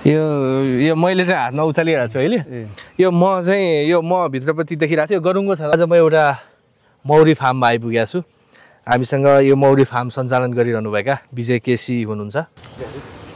यो मैले चाहिँ हातमा उचालिरहेको छु अहिले यो म भित्रपट्टि देखिरहेको छु यो गरुङको छ आज म एउटा मौरी फार्ममा आइपुगेको छु हामीसँग यो मौरी फार्म सञ्चालन गरिरहनु भएका विजय केसी हुनुहुन्छ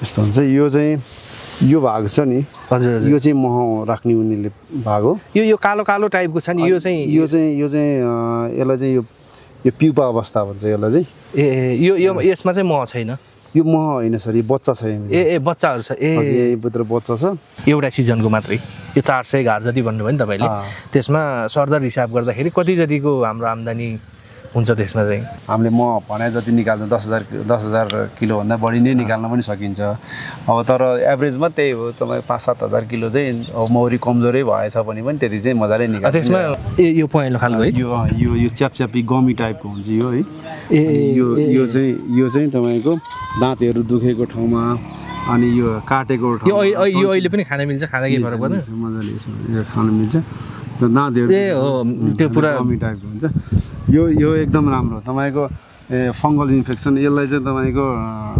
यस्तो हुन्छ यो चाहिँ यो भाग छ नि हजुर यो चाहिँ मह राख्ने उनीले भाग हो यो कालो कालो टाइपको छ नि यो चाहिँ यसलाई चाहिँ यो प्युपा अवस्था भन्छ यसलाई चाहिँ यो यसमा चाहिँ मह छैन यो मह होइन सर यो बच्चा छ ए बच्चाहरू छ यहीँभित्र बच्चा छ एउटा सिजनको मात्रै यो 400 घार जति भन्नुभयो नि तपाईँले त्यसमा सरदर हिसाब गर्दाखेरि कति जतिको हाम्रो आम्दानी हुन्छ त्यसमा चाहिँ हामीले म भने जति निकाल्नु 10,000 किलोभन्दा बढी नै निकाल्न पनि सकिन्छ अब तर एभरेजमा त्यही हो तपाईँ 5-7 हजार किलो चाहिँ अब मौरी कमजोरै भएछ भने पनि त्यति चाहिँ मजाले निकाल्छ त्यसमा यो पहेँलो खालको है यो च्यापच्यापी गमी टाइपको हुन्छ यो है यो चाहिँ तपाईँको दाँतहरू दुखेको ठाउँमा अनि यो काटेको ठाउँ यो अहिले पनि खान मिल्छ खाना केही फरक पर्दैन मजाले खान मिल्छ दाँतहरू हो त्यो पुरा गमी टाइपको हुन्छ यो एकदम राम्रो तपाईँको फङ्गल इन्फेक्सन यसलाई चाहिँ तपाईँको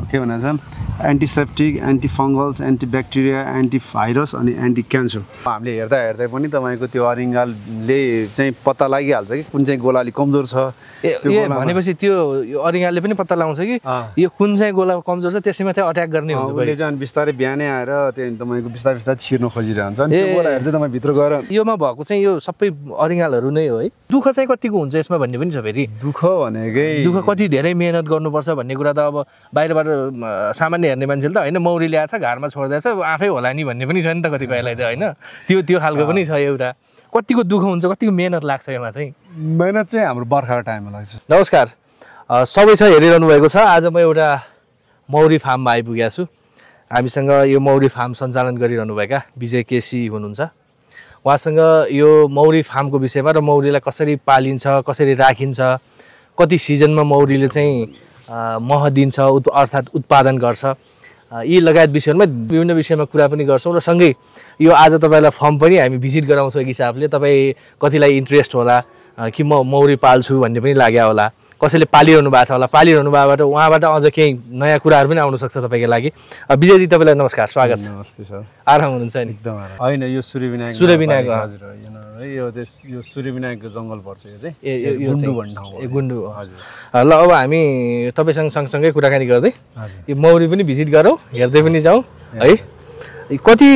के भन्छ एन्टिसेप्टिक एन्टी फङ्गल्स एन्टिब्याक्टेरिया एन्टिभाइरस अनि एन्टी क्यान्सर हामीले हेर्दा पनि तपाईँको त्यो अरिङ्गालले चाहिँ पत्ता लागिहाल्छ कि कुन चाहिँ गोला अलिक कमजोर छ भनेपछि त्यो अरिङ्गालले पनि पत्ता लगाउँछ कि यो कुन चाहिँ गोला कमजोर छ त्यसैमा चाहिँ अट्याक गर्ने हुन्छ उसले चाहिँ बिस्तारै बिहानै आएर त्यो तपाईँको बिस्तारै छिर्न खोजिरहन्छ अनि त्यो गोलाहरू चाहिँ तपाईँ भित्र गएर योमा भएको चाहिँ यो सबै अरिङ्गालहरू नै हो है दुःख चाहिँ कतिको हुन्छ यसमा भन्ने पनि छ फेरि दुःख भनेकै दुःख कति धेरै मेहनत गर्नुपर्छ भन्ने कुरा त अब बाहिरबाट सामान्य हेर्ने मान्छेले त होइन मौरी ल्याएछ घरमा छोड्दैछ आफै होला नि भन्ने पनि छ नि त कतिपयलाई त होइन त्यो खालको पनि छ एउटा कतिको दुःख हुन्छ कतिको मेहनत लाग्छ यसमा चाहिँ मेहनत चाहिँ हाम्रो बर्खाको टाइममा लाग्छ नमस्कार सबै छ हेरिरहनु भएको छ आज म एउटा मौरी फार्ममा आइपुगेको छु हामीसँग यो मौरी फार्म सञ्चालन गरिरहनु भएका विजय केसी हुनुहुन्छ उहाँसँग यो मौरी फार्मको विषयमा र मौरीलाई कसरी पालिन्छ कसरी राखिन्छ कति सिजनमा मौरीले चाहिँ मह दिन्छ अर्थात् उत्पादन गर्छ यी लगायत विषयहरूमा विभिन्न विषयमा कुरा पनि गर्छौँ र सँगै यो आज तपाईँलाई फर्म पनि हामी भिजिट गराउँछौँ एक हिसाबले तपाईँ कतिलाई इन्ट्रेस्ट होला कि म मौरी पाल्छु भन्ने पनि लाग्यो होला कसैले पालिरहनु भएको छ होला पालिरहनु भएबाट उहाँबाट अझ केही नयाँ कुराहरू पनि आउनसक्छ तपाईँको लागि विजयजी तपाईँलाई नमस्कार स्वागत छ नमस्ते सर आराम हुनुहुन्छ नि एकदम होइन यो सूर्यविनायक हजुर यो सूर्यविनायकको जङ्गल पर्छ यो चाहिँ गुन्डु भन्ने ठाउँ हो गुन्डु हजुर ल अब हामी तपाईँसँग सँगसँगै कुराकानी गर्दै यो मौरी पनि भिजिट गरौँ हेर्दै पनि जाउँ है कति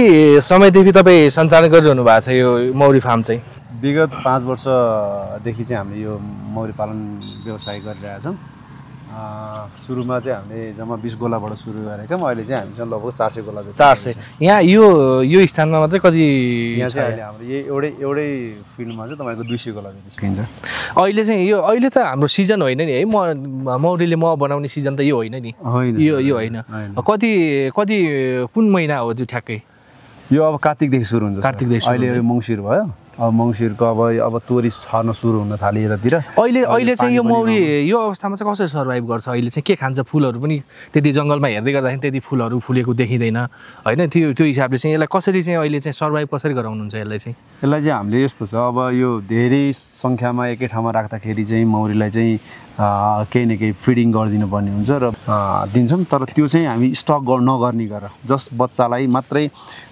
समयदेखि तपाईँ सञ्चालन गरिरहनु भएको छ यो मौरी फार्म चाहिँ विगत 5 वर्षदेखि चाहिँ हामीले यो मौरी पालन व्यवसाय गरिरहेका छौँ सुरुमा चाहिँ हामीले जम्मा 20 गोलाबाट सुरु गरेका अहिले चाहिँ हामीसँग लगभग 400 गोला 400 यहाँ यो स्थानमा मात्रै कति यहाँ चाहिँ अहिले हाम्रो एउटै फिल्डमा चाहिँ तपाईँको 200 गोला जति सकिन्छ अहिले चाहिँ यो अहिले त हाम्रो सिजन होइन नि है मौरीले मह बनाउने सिजन त यो होइन नि यो होइन कति कुन महिना हो त्यो ठ्याक्कै यो अब कार्तिकदेखि सुरु हुन्छ कार्तिकदेखि अहिले मङ्सिर भयो अब मङ्सिरको अब तोरी छर्न सुरु हुन थाल्यो यतातिर अहिले चाहिँ यो मौरी यो अवस्थामा चाहिँ कसरी सर्भाइभ गर्छ अहिले चाहिँ के खान्छ फुलहरू पनि त्यति जङ्गलमा हेर्दै गर्दाखेरि त्यति फुलहरू फुलेको देखिँदैन होइन त्यो हिसाबले चाहिँ यसलाई कसरी चाहिँ अहिले चाहिँ सर्भाइभ कसरी गराउनुहुन्छ यसलाई चाहिँ हामीले यस्तो छ अब यो धेरै सङ्ख्यामा एकै ठाउँमा राख्दाखेरि चाहिँ मौरीलाई चाहिँ केही न केही फिडिङ गरिदिनु पर्ने हुन्छ र दिन्छौँ तर त्यो चाहिँ हामी स्टक नगर्ने गरेर जस्ट बच्चालाई मात्रै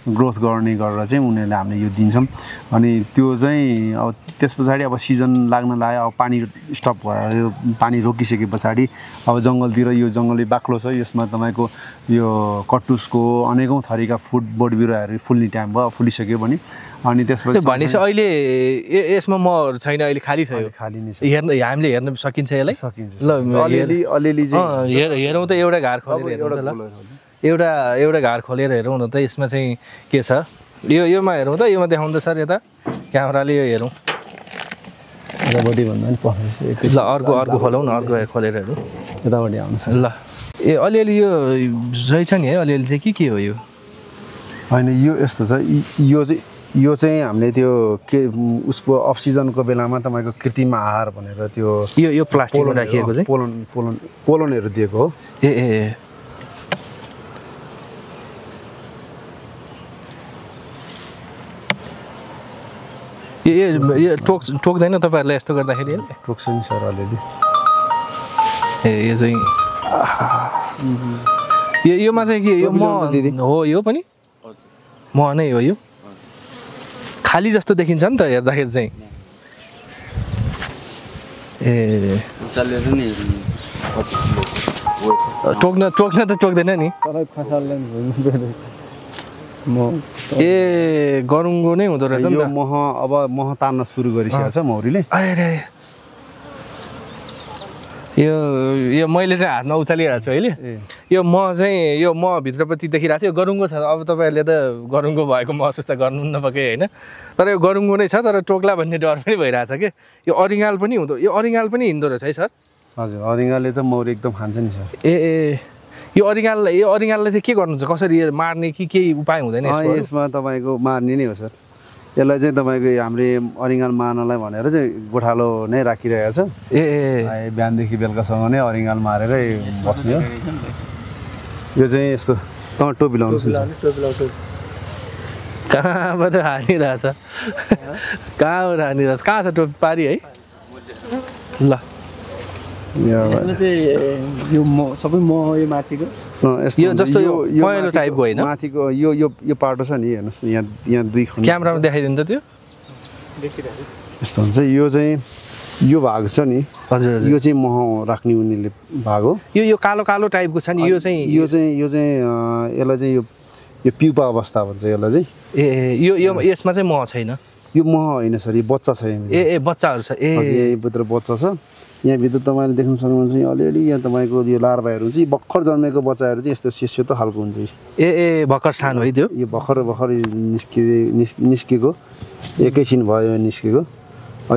ग्रोथ गर्ने गरेर चाहिँ उनीहरूले हामीले यो दिन्छौँ अनि त्यो चाहिँ अब त्यस पछाडि अब सिजन लाग्न लाग्यो अब पानी स्टप भयो पानी रोकिसके पछाडि अब जङ्गलतिर यो जङ्गली बाक्लो छ यसमा तपाईँको यो कटुसको अनेकौँ थरीका बोट बिरुवाहरू फुल्ने टाइम भयो फुलिसक्यो भने अनि त्यसपछि भनेपछि अहिले यसमा महहरू छैन अहिले खाली छ यो खाली नै छ हामीले हेर्न सकिन्छ यसलाई सकिन्छ ल अलिअलि चाहिँ हेरौँ त एउटा घार खोलेर एउटा घार खोलेर हेरौँ न त यसमा चाहिँ के छ योमा हेरौँ त योमा देखाउँ त सर यता क्यामेराले यो हेरौँ यतापट्टि भन्दा पनि ल अर्को खोलौँ न अर्को खोलेर हेरौँ यतापट्टि आउनु ल अलिअलि यो रहेछ नि है अलिअलि चाहिँ के हो यो होइन यो यस्तो छ यो चाहिँ हामीले त्यो के उसको अफ सिजनको बेलामा तपाईँको कृत्रिम आहार भनेर त्यो यो प्लास्टिकमा राखिएको चाहिँ पोलनहरू दिएको हो ए टोक्दैन तपाईँहरूलाई यस्तो गर्दाखेरि टोक्छ नि सर अलिअलि यो चाहिँ योमा चाहिँ के यो म हो यो पनि मह नै हो यो खाली जस्तो देखिन्छ नि त हेर्दाखेरि चाहिँ ए टोक्न त टोक्दैन नि ए गरुङ्गो नै हुँदो रहेछ नि त मह अब मह तान्न सुरु गरिसकेको छ मौरीले अरे यो मैले चाहिँ हातमा उचालिरहेको छु अहिले यो मह भित्रपट्टि देखिरहेको छ यो गरुङ्गो छ अब तपाईँहरूले त गरुङ्गो भएको महसुस त गर्नुहुन्न पक्कै होइन तर यो गरुङ्गो नै छ तर टोक्ला भन्ने डर पनि भइरहेछ कि यो अरिङ्गाल पनि हिँड्दो रहेछ है सर हजुर अरिङ्गालले त मौरी एकदम खान्छ नि सर ए यो अरिङ्गालले चाहिँ के गर्नुहुन्छ कसरी मार्ने कि केही उपाय हुँदैन यसमा तपाईँको मार्ने नै हो सर यसलाई चाहिँ तपाईँको हामीले अरिङ्गाल मार्नलाई भनेर चाहिँ गोठालो नै राखिरहेको छ ए बिहानदेखि बेलुकासँग नै अरिङ्गाल मारेरै बस्ने हो यो चाहिँ यस्तो टोपी लाउनु कहाँबाट हानिरहेछ कहाँ छ टोपी पारी है ल यसमा चाहिँ यो सबै यो माथिको यो जस्तो यो पहेँलो टाइपको होइन माथिको यो पाटो छ नि हेर्नुहोस् न यहाँ दुई खण्ड क्यामेरामा देखाइदिनु त त्यो यस्तो हुन्छ यो चाहिँ यो भाग छ नि हजुर यो चाहिँ मह राख्ने उनीहरूले भाग हो यो कालो टाइपको छ नि यो चाहिँ यसलाई चाहिँ यो प्युपा अवस्था भन्छ यसलाई चाहिँ यो यसमा चाहिँ मह छैन यो मह होइन सर यो बच्चा छ ए बच्चाहरू छ यहीँभित्र बच्चा छ यहाँभित्र तपाईँले देख्न सक्नुहुन्छ अलिअलि यहाँ तपाईँको यो लार्भाहरू हुन्छ भर्खर जन्मेको बच्चाहरू चाहिँ यस्तो सेतो खालको हुन्छ ए भर्खर सानो है त्यो यो भर्खर निस्केको एकैछिन भयो निस्केको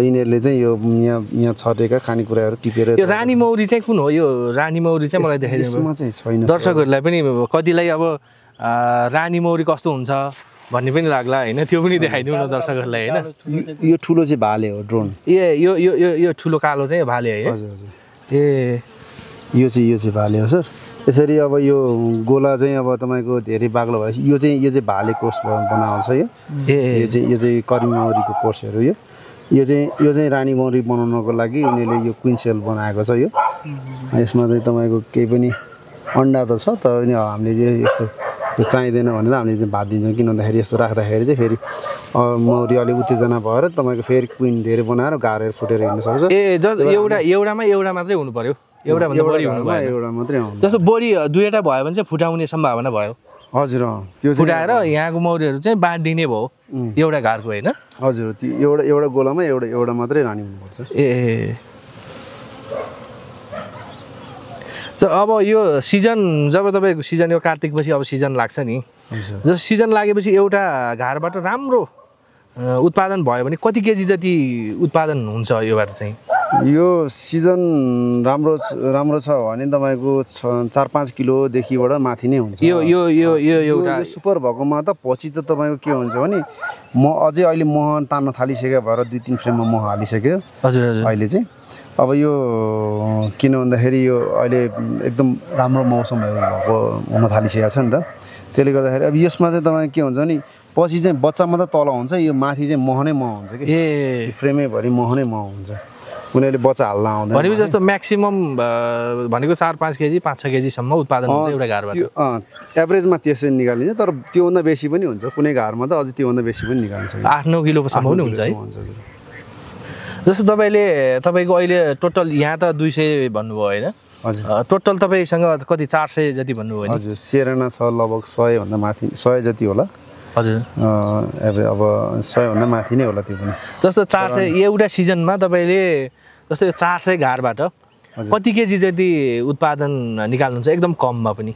यिनीहरूले चाहिँ यो यहाँ छटेका खानेकुराहरू टिपेर यो रानी मौरी चाहिँ कुन हो यो रानी मौरी चाहिँ मलाई देखाइदिनु चाहिँ छैन दर्शकहरूलाई पनि कतिलाई अब रानी मौरी कस्तो हुन्छ भन्ने पनि लाग्ला होइन त्यो पनि देखाइदिउँ न दर्शकहरूलाई होइन यो ठुलो चाहिँ भाले हो ड्रोन ए यो ठुलो कालो चाहिँ भाले है हजुर हजुर ए यो चाहिँ भाले हो सर यसरी अब यो गोला चाहिँ अब तपाईँको धेरै बाक्लो भएपछि यो चाहिँ भाले कोर्स बनाउँछ यो चाहिँ कर्मी मौरीको कोर्सहरू यो चाहिँ रानी मौरी बनाउनको लागि उनीहरूले यो क्विन सेल बनाएको छ यो यसमा चाहिँ तपाईँको केही पनि अन्डा त छ तर पनि हामीले चाहिँ यस्तो त्यो चाहिँदैन भनेर हामीले चाहिँ भात दिन्छौँ किन भन्दाखेरि यस्तो राख्दाखेरि चाहिँ फेरि मौरी अलिक उत्तेजना भएर तपाईँको फेरि क्विन धेरै बनाएर गाडेर फुटेर हिँड्न सक्छ ए एउटामा एउटा मात्रै हुनु पर्यो एउटाभन्दा बढी हुनु भयो एउटा मात्रै आउँछ जस्तो बढी दुईवटा भयो भने चाहिँ फुटाउने सम्भावना भयो हजुर त्यो फुटाएर यहाँको मौरीहरू चाहिँ बाँडिने भयो एउटा घरको होइन हजुर त्यो एउटा गोलामा एउटा मात्रै रानी हुनुपर्छ ए अब यो सिजन जब तपाईँको सिजन यो कार्तिकपछि अब सिजन लाग्छ नि जब सिजन लागेपछि एउटा घरबाट राम्रो उत्पादन भयो भने कति केजी जति उत्पादन हुन्छ योबाट चाहिँ यो सिजन राम्रो छ भने तपाईँको 4-5 किलोदेखिबाट माथि नै हुन्छ यो एउटा सुपर भएकोमा त पछि त तपाईँको के हुन्छ भने म अझै अहिले मह तान्न थालिसक्यो भएर 2-3 फ्रेममा मह हालिसक्यो हजुर अहिले चाहिँ अब यो किन भन्दाखेरि यो अहिले एकदम राम्रो मौसमहरू भएको हुन थालिसकेको छ नि त त्यसले गर्दाखेरि अब यसमा चाहिँ तपाईँ के हुन्छ नि पछि चाहिँ बच्चा मात्रै तल हुन्छ यो माथि चाहिँ मह हुन्छ कि फ्रेमैभरि मह हुन्छ उनीहरूले बच्चा हाल्न आउँदैन भनेपछि जस्तो म्याक्सिमम भनेको 4-5 केजी 5-6 केजीसम्म उत्पादन हुन्छ एउटा घरबाट एभरेजमा त्यसरी निकालिन्छ तर त्योभन्दा बेसी पनि हुन्छ कुनै घरमा त अझै त्योभन्दा बेसी पनि निकाल्छ 8-9 किलोसम्म पनि हुन्छ है जस्तो तपाईँको अहिले टोटल यहाँ त 200 भन्नुभयो होइन हजुर टोटल तपाईँसँग कति 400 जति भन्नुभयो नि हजुर सेरेना छ लगभग 100 भन्दा माथि 100 जति होला हजुर अब 100 भन्दा माथि नै होला त्यो पनि जस्तो 400 एउटा सिजनमा तपाईँले जस्तो 400 घरबाट कति केजी जति उत्पादन निकाल्नुहुन्छ एकदम कममा पनि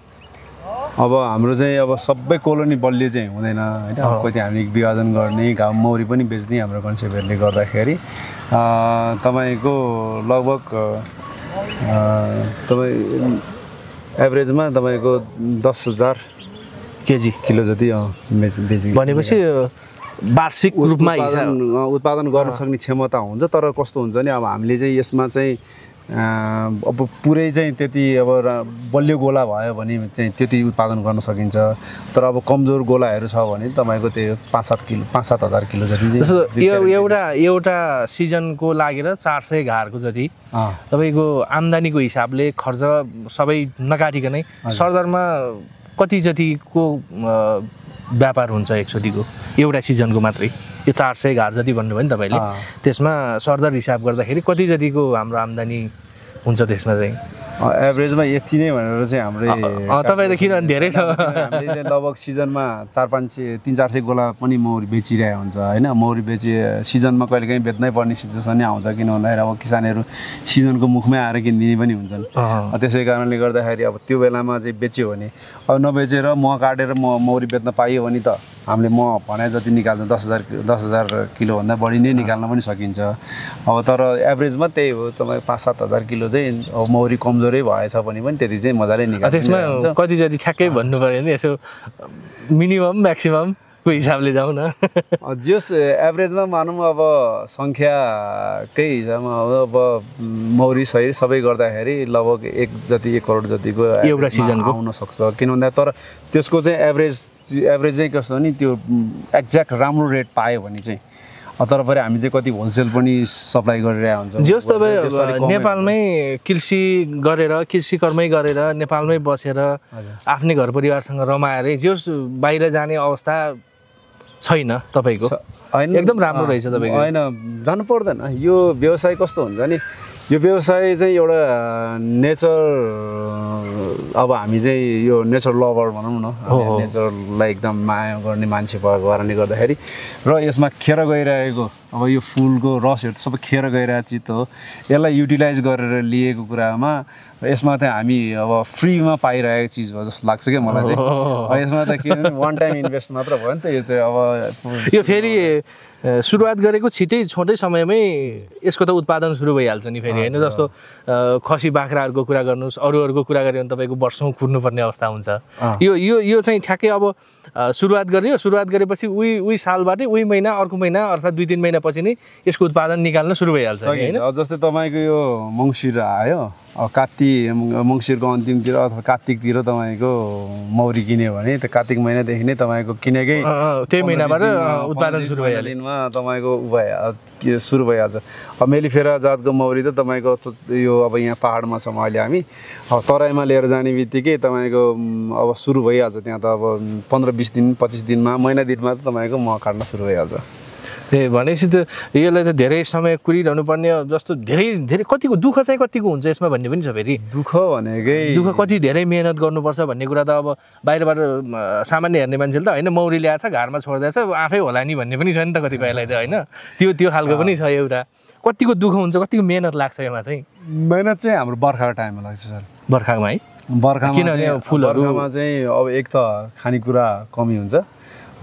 अब हाम्रो चाहिँ अब सबै कोलोनी बलियो चाहिँ हुँदैन होइन कति हामीले विभाजन गर्ने गाउँ मौरी पनि बेच्ने हाम्रो कन्सेप्टहरूले गर्दाखेरि तपाईँको लगभग तपाईँ एभरेजमा तपाईँको 10,000 किलो जति भनेपछि वार्षिक रूपमा उत्पादन गर्न सक्ने क्षमता हुन्छ तर कस्तो हुन्छ नि अब हामीले चाहिँ यसमा चाहिँ अब पुरै चाहिँ त्यति अब बलियो गोला भयो भने चाहिँ त्यति उत्पादन गर्न सकिन्छ तर अब कमजोर गोलाहरू छ भने तपाईँको त्यो 5-7 हजार किलो जति एउटा सिजनको लागेर 400 घरको जति तपाईँको आम्दानीको हिसाबले खर्च सबै नकाटिकनै सरदरमा कति जतिको व्यापार हुन्छ एकचोटिको एउटा सिजनको मात्रै यो 400 घार जति भन्नुभयो नि तपाईँले त्यसमा सरदर हिसाब गर्दाखेरि कति जतिको हाम्रो आम्दानी हुन्छ त्यसमा चाहिँ एभरेजमा यति नै भनेर चाहिँ हाम्रो तपाईँ त किनभने धेरै छ हामीले लगभग सिजनमा 300-400 गोला पनि मौरी बेचिरहेको हुन्छ होइन मौरी सिजनमा कहिलेकाहीँ बेच्नै पर्ने सिचुएसन नै आउँछ किन भन्दाखेरि अब किसानहरू सिजनको मुखमै आएर किनिदिने पनि हुन्छन् त्यसै कारणले गर्दाखेरि अब त्यो बेलामा चाहिँ बेच्यो भने अब नबेचेर मह काटेर मौरी बेच्न पाइयो भने त हामीले भने जति निकाल्छ 10,000 किलोभन्दा बढी नै निकाल्न पनि सकिन्छ अब तर एभरेजमा त्यही हो तपाईँ 5-7 हजार किलो चाहिँ अब मौरी कमजोरै भएछ भने पनि त्यति चाहिँ मजाले निकाल्छ त्यसमा कति जति ठ्याक्कै भन्नु पऱ्यो नि यसो मिनिमम म्याक्सिममको हिसाबले जाउँ न जस एभरेजमा मानौँ अब सङ्ख्याकै हिसाबमा अब मौरी सही सबै गर्दाखेरि लगभग 1 करोड जतिको एउटा सिजनको आउन सक्छ किन भन्दा तर त्यसको चाहिँ एभरेज चाहिँ कस्तो नि त्यो एक्ज्याक्ट राम्रो रेट पायो भने चाहिँ तर पनि हामी चाहिँ कति होलसेल पनि सप्लाई गरिरहेको हुन्छ जस तपाईँ नेपालमै कृषि कर्मै गरेर नेपालमै बसेर आफ्नै घर परिवारसँग रमाएर जस बाहिर जाने अवस्था छैन तपाईँको एकदम राम्रो रहेछ तपाईँको होइन जानु पर्दैन यो व्यवसाय कस्तो हुन्छ नि यो व्यवसाय चाहिँ एउटा नेचर अब हामी चाहिँ यो नेचर लभर भनौँ न नेचरलाई एकदम माया गर्ने मान्छे भएको कारणले गर्दाखेरि र यसमा खेर गइरहेको अब यो फुलको रसहरू सबै खेर गइरहेको चिज हो यसलाई युटिलाइज गरेर लिएको कुरामा यसमा चाहिँ हामी अब फ्रीमा पाइरहेको चिज हो जस्तो लाग्छ क्या मलाई चाहिँ यसमा त के वान टाइम इन्भेस्ट मात्र भयो नि त यो चाहिँ अब यो फेरि सुरुवात गरेको छोटै समयमै यसको त उत्पादन सुरु भइहाल्छ नि फेरि होइन जस्तो खसी बाख्राहरूको कुरा गर्नुहोस् अरूहरूको कुरा गऱ्यो भने तपाईँको वर्षौँ कुर्नुपर्ने अवस्था हुन्छ यो चाहिँ ठ्याक्कै अब सुरुवात गरेपछि उही सालबाटै उही महिना अर्को महिना अर्थात् 2-3 महिनापछि नै यसको उत्पादन निकाल्न सुरु भइहाल्छ होइन जस्तै तपाईँको यो मङ्सिर आयो मङ्सिरको अन्तिमतिर अथवा कार्तिकतिर तपाईँको मौरी किन्यो भने त्यो कार्तिक महिनादेखि नै तपाईँको किनेकै त्यही महिनाबाट उत्पादन सुरु भइहाल्छ दिनमा तपाईँको सुरु भइहाल्छ अब मेलिफेरा जातको मौरी त तपाईँको यो अब यहाँ पाहाडमा छौँ अहिले हामी अब तराईमा लिएर जाने बित्तिकै तपाईँको अब सुरु भइहाल्छ त्यहाँ त अब 15-20 दिन 25 दिनमा महिना दिनमा त तपाईँको मह काट्न सुरु भइहाल्छ ए भनेपछि त यसलाई त धेरै समय कुरिरहनु पर्ने जस्तो धेरै कतिको दुःख चाहिँ कतिको हुन्छ यसमा भन्ने पनि छ फेरि दुःख कति धेरै मेहनत गर्नुपर्छ भन्ने कुरा त अब बाहिरबाट सामान्य हेर्ने मान्छेले त होइन मौरी ल्याएछ घरमा छोड्दैछ आफै होला नि भन्ने पनि छ नि त कतिपयलाई त होइन त्यो खालको पनि छ एउटा कतिको दुःख हुन्छ कतिको मेहनत लाग्छ यसमा चाहिँ मेहनत चाहिँ हाम्रो बर्खाको टाइममा लाग्छ सर बर्खामा है किनभने फुलहरूमा चाहिँ अब एक त खानेकुरा कमी हुन्छ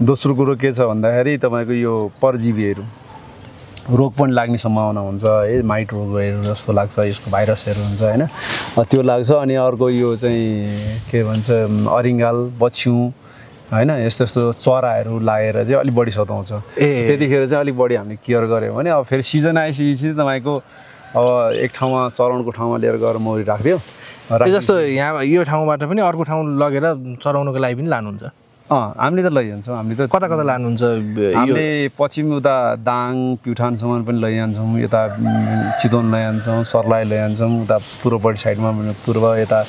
दोस्रो कुरो के छ भन्दाखेरि तपाईँको यो परजीवीहरू रोग पनि लाग्ने सम्भावना हुन्छ है माइट रोगहरू जस्तो लाग्छ यसको भाइरसहरू हुन्छ होइन त्यो लाग्छ अनि अर्को यो चाहिँ के भन्छ अरिङ्गाल बछ्यु होइन यस्तो चराहरू लागेर चाहिँ अलिक बढी सताउँछ त्यतिखेर चाहिँ अलिक बढी हामीले केयर गऱ्यौँ भने अब फेरि सिजन आइसकेपछि तपाईँको अब एक ठाउँमा चराउनको ठाउँमा लिएर गएर मौरी राखिदियो जस्तो यहाँ यो ठाउँबाट पनि अर्को ठाउँ लगेर चराउनुको लागि पनि लानुहुन्छ हामीले त लैजान्छौँ हामीले त कता लानुहुन्छ हामीले पश्चिम उता दाङ प्युठानसम्म पनि लैजान्छौँ यता चितवन लैजान्छौँ सर्लाही लैजान्छौँ उता पूर्वपट्टि साइडमा पूर्व यता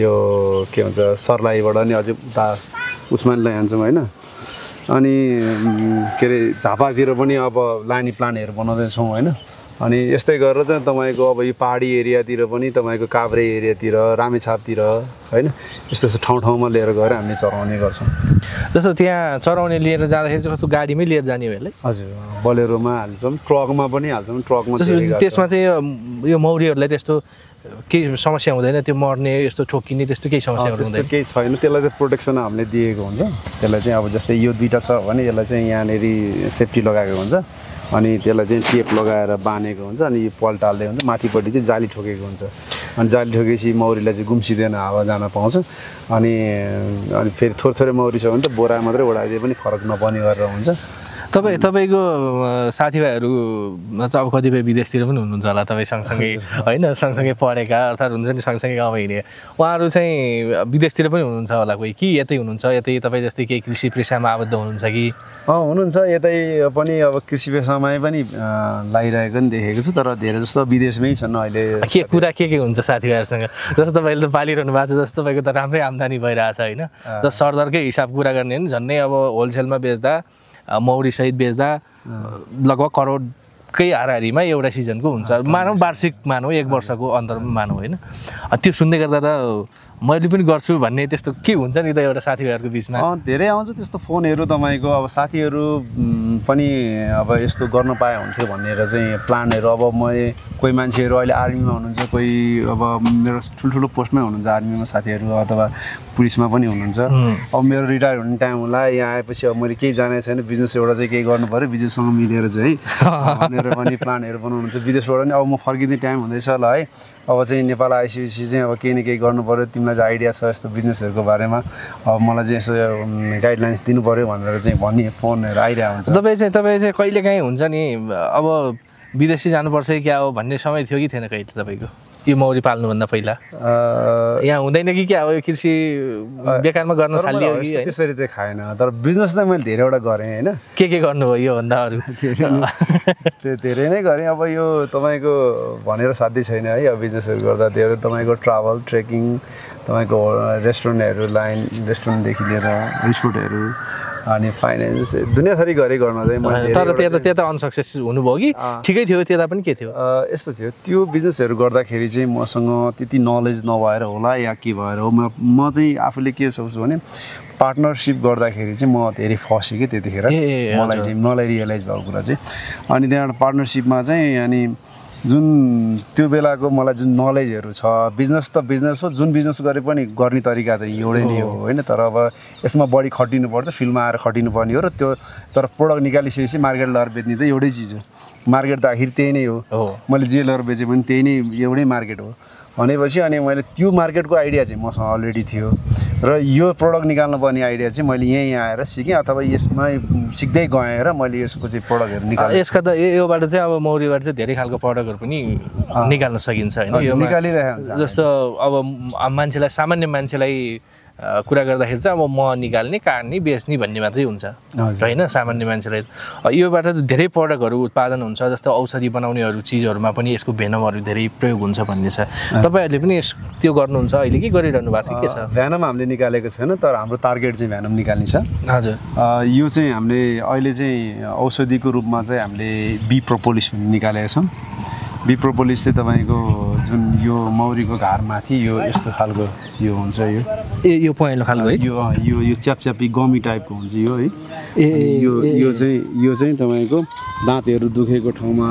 यो के भन्छ सर्लाहीबाट नि अझै उता उसमा नि लैजान्छौँ होइन अनि के अरे झापातिर पनि अब लानी प्लानहरू बनाउँदैछौँ होइन अनि यस्तै गरेर चाहिँ तपाईँको अब यो पहाडी एरियातिर पनि तपाईँको काभ्रे एरियातिर रामेछापतिर होइन यस्तो ठाउँमा लिएर गएर हामीले चराउने गर्छौँ जस्तो त्यहाँ चराउने लिएर जाँदाखेरि चाहिँ कस्तो गाडीमै लिएर जाने हो यसलाई हजुर बोलेरोमा हाल्छौँ ट्रकमा पनि हाल्छौँ ट्रकमा त्यसमा चाहिँ यो मौरीहरूलाई त्यस्तो केही समस्या हुँदैन त्यो मर्ने यस्तो ठोकिने त्यस्तो केही समस्याहरू हुँदैन केही छैन त्यसलाई चाहिँ प्रोटेक्सन हामीले दिएको हुन्छ त्यसलाई चाहिँ अब जस्तै यो दुईवटा छ भने यसलाई चाहिँ यहाँनिर सेफ्टी लगाएको हुन्छ अनि त्यसलाई चाहिँ टेप लगाएर बाँधेको हुन्छ अनि यो पल्टाल्दै हुन्छ माथिपट्टि चाहिँ जाली ठोकेको हुन्छ अनि जाली ठोकेपछि मौरीलाई चाहिँ गुम्सिँदैन हावा जान पाउँछ अनि फेरि थोरै मौरी छ भने त बोरा मात्रै ओढाइदिए पनि फरक नपर्ने गरेर हुन्छ तपाईँको साथीभाइहरू चाहिँ अब कतिपय विदेशतिर पनि हुनुहुन्छ होला तपाईँ सँगसँगै होइन सँगसँगै पढेका अर्थात् हुन्छ नि सँगसँगै गाउँमा हिँडे उहाँहरू चाहिँ विदेशतिर पनि हुनुहुन्छ होला कोही कि यतै हुनुहुन्छ यतै तपाईँ जस्तै केही कृषि पेसामा आबद्ध हुनुहुन्छ कि हुनुहुन्छ यतै पनि अब कृषि पेसामै पनि लागिरहेको नि देखेको छु तर धेरै जस्तो विदेशमै छन् अहिले के कुरा के हुन्छ साथीभाइहरूसँग जस्तो तपाईँले त पालिरहनु भएको छ जस्तो तपाईँको त राम्रै आम्दानी भइरहेछ होइन जस्तो सरदरकै हिसाब कुरा गर्ने हो नि झन्डै अब होलसेलमा बेच्दा मौरीसहित बेच्दा लगभग करोडकै हाराहारीमा एउटा सिजनको हुन्छ मानौँ वार्षिक मानौँ 1 वर्षको अन्तरमा मानौँ होइन त्यो सुन्दै गर्दा त मैले पनि गर्छु भन्ने त्यस्तो के हुन्छ नि त एउटा साथीभाइहरूको बिचमा धेरै आउँछ त्यस्तो फोनहरू तपाईँको अब साथीहरू पनि अब यस्तो गर्न पाए हुन्थ्यो भनेर चाहिँ प्लानहरू अब कोही मान्छेहरू अहिले आर्मीमा हुनुहुन्छ कोही अब मेरो ठुल्ठुलो पोस्टमै हुनुहुन्छ आर्मीमा साथीहरू अथवा पुलिसमा पनि हुनुहुन्छ अब मेरो रिटायर हुने टाइम होला यहाँ आएपछि अब मैले केही जानेको छैन बिजनेस एउटा चाहिँ केही गर्नु पऱ्यो बिजनेससँग मिलेर चाहिँ भनेर पनि प्लानहरू बनाउनुहुन्छ विदेशबाट पनि अब म फर्किने टाइम हुँदैछ होला है अब चाहिँ नेपाल आइसकेपछि चाहिँ अब केही न केही गर्नु पऱ्यो तिमीलाई चाहिँ आइडिया छ यस्तो बिजनेसहरूको बारेमा अब मलाई चाहिँ यसो गाइडलाइन्स दिनु पऱ्यो भनेर चाहिँ भन्ने फोनहरू आइरहेको हुन्छ तपाईँ चाहिँ कहिलेकाहीँ हुन्छ नि अब विदेशी जानुपर्छ कि क्या हो भन्ने समय थियो कि थिएन कहिले तपाईँको यो मौरी पाल्नुभन्दा पहिला यहाँ हुँदैन कि क्या हो यो कृषि बेकारमा गर्न थालियो कि त्यसरी चाहिँ खाएन तर बिजनेस चाहिँ मैले धेरैवटा गरेँ होइन के गर्नुभयो योभन्दा अरू धेरै नै गरेँ अब यो तपाईँको भनेर साध्य छैन है अब बिजनेसहरू गर्दा धेरै तपाईँको ट्राभल ट्रेकिङ तपाईँको रेस्टुरेन्टहरू लाइन रेस्टुरेन्टदेखि लिएर रिसोर्टहरू अनि फाइनेन्स दुनियाँथरी गरे गर्न चाहिँ तर त्यता अनसक्सेस हुनुभयो कि ठिकै थियो त्यता पनि के थियो यस्तो थियो त्यो बिजनेसहरू गर्दाखेरि चाहिँ मसँग त्यति नलेज नभएर होला या के भएर हो म चाहिँ आफूले के सोच्छु भने पार्टनरसिप गर्दाखेरि चाहिँ म धेरै फसेँ कि त्यतिखेर मलाई चाहिँ मलाई रियलाइज भएको कुरा चाहिँ अनि त्यहाँबाट पार्टनरसिपमा चाहिँ अनि जुन त्यो बेलाको मलाई जुन नलेजहरू छ बिजनेस त बिजनेस हो जुन बिजनेस गरे पनि गर्ने तरिका त एउटै नै हो होइन तर अब यसमा बढी खटिनुपर्छ फिल्डमा आएर खटिनुपर्ने हो र त्यो तर प्रडक्ट निकालिसकेपछि मार्केट लगेर बेच्ने त एउटै चिज हो मार्केट त आखिर त्यही नै हो मैले जे लगेर बेचेँ भने त्यही नै एउटै मार्केट हो भनेपछि अनि मैले त्यो मार्केटको आइडिया चाहिँ मसँग अलरेडी थियो र यो प्रडक्ट निकाल्नु पर्ने आइडिया चाहिँ मैले यहीँ आएर सिकेँ अथवा यसमै सिक्दै गएँ र मैले यसको चाहिँ प्रडक्टहरू निकालेँ यसका त योबाट चाहिँ अब मौरीबाट चाहिँ धेरै खालको प्रडक्टहरू पनि निकाल्न सकिन्छ होइन यो निकालिरहेको जस्तो अब मान्छेलाई सामान्य मान्छेलाई कुरा गर्दाखेरि चाहिँ अब म निकाल्ने काट्ने बेच्ने भन्ने मात्रै हुन्छ होइन सामान्य मान्छेलाई योबाट धेरै प्रडक्टहरू उत्पादन हुन्छ जस्तो औषधि बनाउनेहरू चिजहरूमा पनि यसको भेनमहरू धेरै प्रयोग हुन्छ भन्ने छ तपाईँहरूले पनि त्यो गर्नुहुन्छ अहिले के गरिरहनु भएको छ के छ भेनम हामीले निकालेको छैन तर हाम्रो टार्गेट चाहिँ भेनम निकाल्ने छ हजुर यो चाहिँ हामीले अहिले चाहिँ औषधिको रूपमा चाहिँ हामीले बी प्रोपोलिस भन्ने निकालेका छौँ बी प्रोपोलिस चाहिँ तपाईँको जुन यो मौरीको घारमाथि यो यस्तो खालको यो हुन्छ यो पहेँलो खालको है यो च्यापच्यापी गमी टाइपको हुन्छ यो है यो चाहिँ तपाईँको दाँतहरू दुखेको ठाउँमा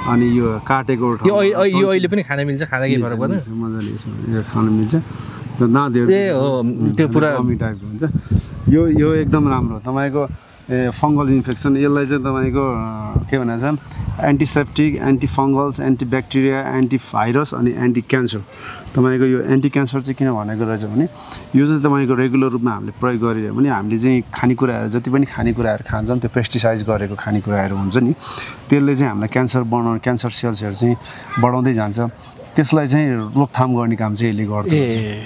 अनि यो काटेको ठाउँमा यो अहिले पनि खान मिल्छ खाँदा के फरक पर्दैन मजाले यो खान मिल्छ त्यो दाँतहरू त्यो पुरा गमी टाइपको हुन्छ यो एकदम राम्रो तपाईँको फङ्गल इन्फेक्सन यसलाई चाहिँ तपाईँको के भन्छ एन्टिसेप्टिक एन्टिफङ्गल्स एन्टिब्याक्टेरिया एन्टिभाइरस अनि एन्टी क्यान्सर तपाईँको यो एन्टी क्यान्सर चाहिँ किन भनेको रहेछ भने यो चाहिँ तपाईँको रेगुलर रूपमा हामीले प्रयोग गरिरह्यो भने हामीले चाहिँ खानेकुराहरू जति पनि खानेकुराहरू खान्छौँ त्यो पेस्टिसाइड गरेको खानेकुराहरू हुन्छ नि त्यसले चाहिँ हामीलाई क्यान्सर सेल्सहरू चाहिँ बढाउँदै जान्छ त्यसलाई चाहिँ रोकथाम गर्ने काम चाहिँ यसले गर्छ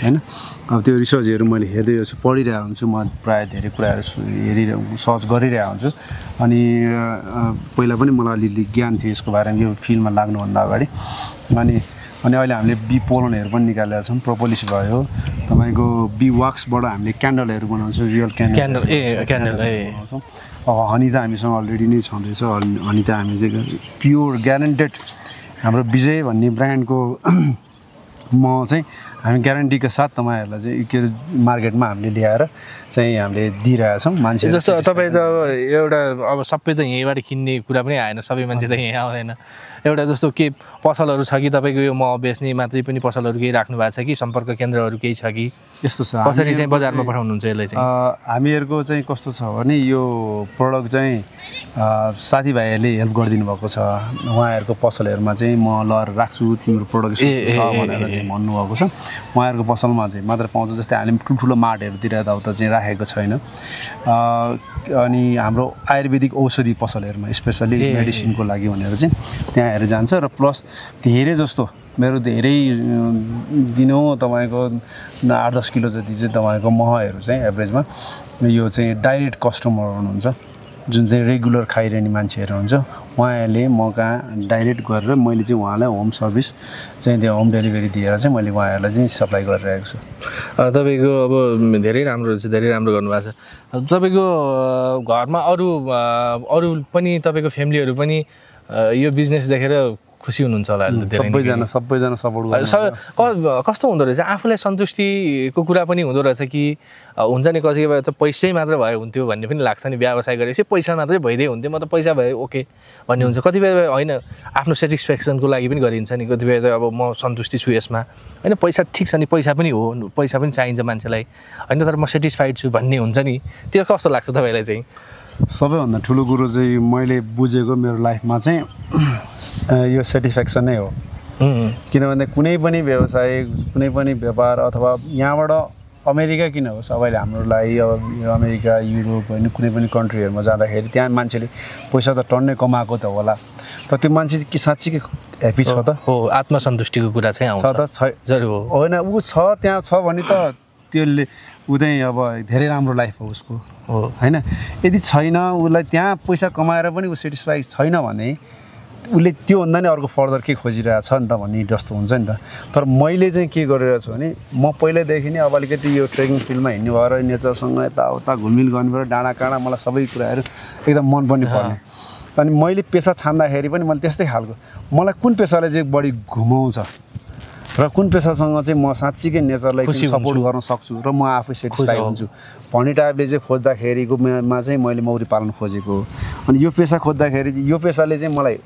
होइन अब त्यो रिसर्चहरू मैले हेर्दै छु पढिरहेको हुन्छु म प्रायः धेरै कुराहरू सर्च गरिरहेको हुन्छु अनि पहिला पनि मलाई अलिअलि ज्ञान थियो यसको बारेमा यो फिल्डमा लाग्नुभन्दा अगाडि अनि अहिले हामीले बी पोलनहरू पनि निकालेका छौँ प्रोपोलिस भयो तपाईँको बी वाक्सबाट हामीले क्यान्डलहरू बनाउँछौँ रियल क्यान्डल हनी त हामीसँग अलरेडी नै छँदैछ हनी त हामी चाहिँ प्योर ग्यारेन्टेड हाम्रो विजय भन्ने ब्रान्डको म चाहिँ हामी ग्यारेन्टीको साथ तपाईँहरूलाई चाहिँ के मार्केटमा हामीले ल्याएर चाहिँ हामीले दिइरहेछौँ मान्छे जस्तो तपाईँ त एउटा अब सबै त यहीँबाट किन्ने कुरा पनि आएन सबै मान्छे त यहीँ आउँदैन एउटा जस्तो के पसलहरू छ कि तपाईँको यो मह बेच्ने मात्रै पनि पसलहरू केही राख्नु भएको छ कि सम्पर्क केन्द्रहरू केही छ कि यस्तो छ कसरी चाहिँ बजारमा पठाउनुहुन्छ यसलाई चाहिँ हामीहरूको चाहिँ कस्तो छ भने यो प्रडक्ट चाहिँ साथीभाइहरूले हेल्प गरिदिनु भएको छ उहाँहरूको पसलहरूमा चाहिँ म लगेर राख्छु तिम्रो प्रडक्ट छ भनेर चाहिँ भन्नुभएको छ उहाँहरूको पसलमा चाहिँ मात्र पाउँछ। जस्तै हामीले ठुल्ठुलो मार्टहरूतिर यताउता चाहिँ राखेको छैन। अनि हाम्रो आयुर्वेदिक औषधि पसलहरूमा स्पेसली मेडिसिनको लागि भनेर चाहिँ त्यहाँ हेरेर जान्छ। र प्लस धेरै जस्तो मेरो धेरै दिनौँ तपाईँको 8-10 किलो जति चाहिँ तपाईँको महहरू चाहिँ एभरेजमा यो चाहिँ डाइरेक्ट कस्टमर हुनुहुन्छ, जुन चाहिँ रेगुलर खाइरहने मान्छेहरू हुन्छ, उहाँहरूले म कहाँ डाइरेक्ट गरेर मैले चाहिँ उहाँलाई होम सर्भिस चाहिँ त्यो होम डेलिभरी दिएर चाहिँ मैले उहाँहरूलाई चाहिँ सप्लाई गरिरहेको छु। तपाईँको अब धेरै राम्रो रहेछ, धेरै राम्रो गर्नुभएको छ। तपाईँको घरमा अरू पनि तपाईँको फ्यामिलीहरू पनि यो बिजनेस देखेर खुसी हुनुहुन्छ होला? सबैजना सपोर्ट गर्छ। कस्तो हुँदो रहेछ? आफूलाई सन्तुष्टिको कुरा पनि हुँदो रहेछ कि हुन्छ नि कति बेला त पैसै मात्र भए हुन्थ्यो भन्ने पनि लाग्छ नि, व्यवसाय गरेपछि पैसा मात्रै भइदिए हुन्थ्यो, म त पैसा भए ओके भन्ने हुन्छ। कति बेला होइन आफ्नो सेटिस्फ्याक्सनको लागि पनि गरिन्छ नि, कति बेला अब म सन्तुष्टि छु यसमा, होइन पैसा ठिक छ नि, पैसा पनि हो, पैसा पनि चाहिन्छ मान्छेलाई होइन, तर म सेटिस्फाइड छु भन्ने हुन्छ नि, त्यो कस्तो लाग्छ तपाईँलाई चाहिँ? सबैभन्दा ठुलो कुरो चाहिँ मैले बुझेको मेरो लाइफमा चाहिँ यो सेटिस्फ्याक्सन नै हो। किनभने कुनै पनि व्यवसाय, कुनै पनि व्यापार अथवा यहाँबाट अमेरिका किन होस्, अहिले हाम्रोलाई अब अमेरिका, युरोप होइन कुनै पनि कन्ट्रीहरूमा जाँदाखेरि त्यहाँ मान्छेले पैसा त टन्नै कमाएको त होला, तर त्यो मान्छे के साँच्चीकै ह्याप्पी छ त? हो, आत्मसन्तुष्टिको कुरा चाहिँ आउँछ त जरुर होइन, ऊ छ त्यहाँ छ भने त त्यसले उतै अब धेरै राम्रो लाइफ हो उसको होइन। यदि छैन, उसलाई त्यहाँ पैसा कमाएर पनि ऊ सेटिस्फाई छैन भने उसले त्योभन्दा नै अर्को फर्दर के खोजिरहेको छ नि त भन्ने जस्तो हुन्छ नि त। तर मैले चाहिँ के गरिरहेको छु भने म पहिल्यैदेखि नै अब अलिकति यो ट्रेकिङ फिल्डमा हिँड्ने भएर नेचरसँग यताउता घुलमिल गर्नु डाँडा काँडा मलाई सबै कुराहरू एकदम मन पनि पर्ने। अनि मैले पेसा छान्दाखेरि पनि मैले त्यस्तै खालको मलाई कुन पेसाले चाहिँ बढी घुमाउँछ र कुन पेसासँग चाहिँ म साँच्चीकै नेचरलाई सपोर्ट गर्न सक्छु र म आफै सेटिस्फाई हुन्छु भन्ने टाइपले चाहिँ खोज्दाखेरिको मा चाहिँ मैले मौरी पालन खोजेको हो। अनि यो पेसा खोज्दाखेरि चाहिँ यो पेसाले चाहिँ मलाई